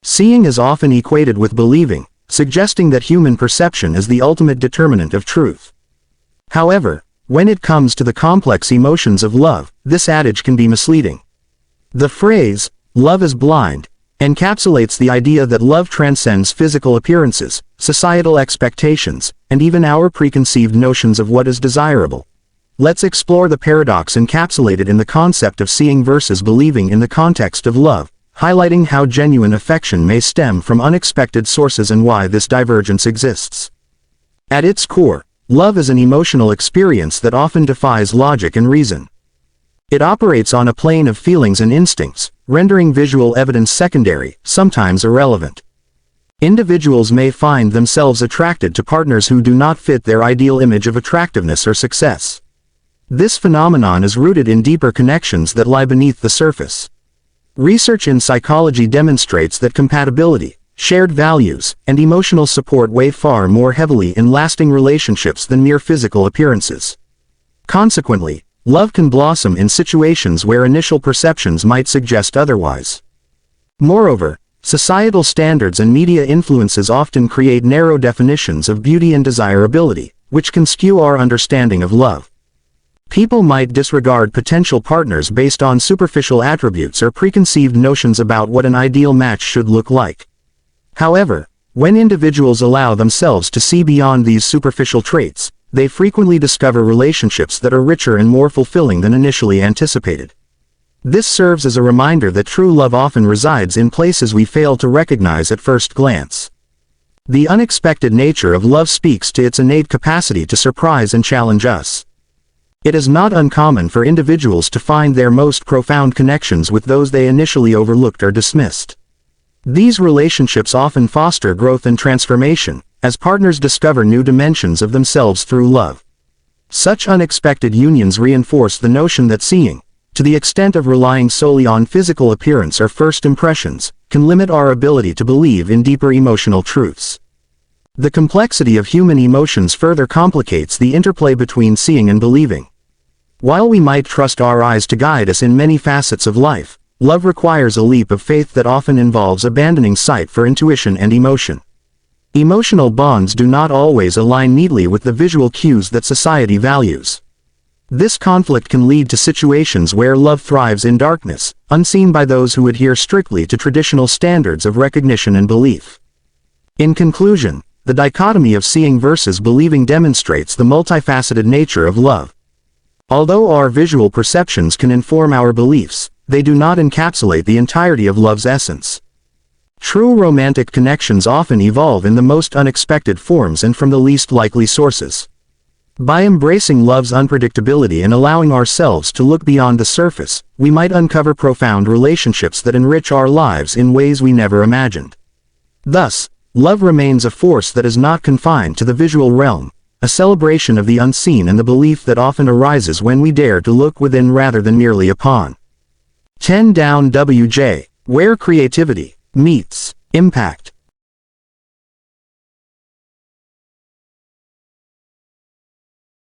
Seeing is often equated with believing, suggesting that human perception is the ultimate determinant of truth. However, when it comes to the complex emotions of love, this adage can be misleading. The phrase, "love is blind," encapsulates the idea that love transcends physical appearances, societal expectations, and even our preconceived notions of what is desirable. Let's explore the paradox encapsulated in the concept of seeing versus believing in the context of love, highlighting how genuine affection may stem from unexpected sources and why this divergence exists. At its core, love is an emotional experience that often defies logic and reason. It operates on a plane of feelings and instincts, rendering visual evidence secondary, sometimes irrelevant. Individuals may find themselves attracted to partners who do not fit their ideal image of attractiveness or success. This phenomenon is rooted in deeper connections that lie beneath the surface. Research in psychology demonstrates that compatibility, shared values, and emotional support weigh far more heavily in lasting relationships than mere physical appearances. Consequently, love can blossom in situations where initial perceptions might suggest otherwise. Moreover, societal standards and media influences often create narrow definitions of beauty and desirability, which can skew our understanding of love. People might disregard potential partners based on superficial attributes or preconceived notions about what an ideal match should look like. However, when individuals allow themselves to see beyond these superficial traits, they frequently discover relationships that are richer and more fulfilling than initially anticipated. This serves as a reminder that true love often resides in places we fail to recognize at first glance. The unexpected nature of love speaks to its innate capacity to surprise and challenge us. It is not uncommon for individuals to find their most profound connections with those they initially overlooked or dismissed. These relationships often foster growth and transformation, as partners discover new dimensions of themselves through love. Such unexpected unions reinforce the notion that seeing, to the extent of relying solely on physical appearance or first impressions, can limit our ability to believe in deeper emotional truths. The complexity of human emotions further complicates the interplay between seeing and believing. While we might trust our eyes to guide us in many facets of life, love requires a leap of faith that often involves abandoning sight for intuition and emotion. Emotional bonds do not always align neatly with the visual cues that society values. This conflict can lead to situations where love thrives in darkness, unseen by those who adhere strictly to traditional standards of recognition and belief. In conclusion, the dichotomy of seeing versus believing demonstrates the multifaceted nature of love. Although our visual perceptions can inform our beliefs, they do not encapsulate the entirety of love's essence. True romantic connections often evolve in the most unexpected forms and from the least likely sources. By embracing love's unpredictability and allowing ourselves to look beyond the surface, we might uncover profound relationships that enrich our lives in ways we never imagined. Thus, love remains a force that is not confined to the visual realm, a celebration of the unseen and the belief that often arises when we dare to look within rather than merely upon. 10 down WJ, where creativity meets impact.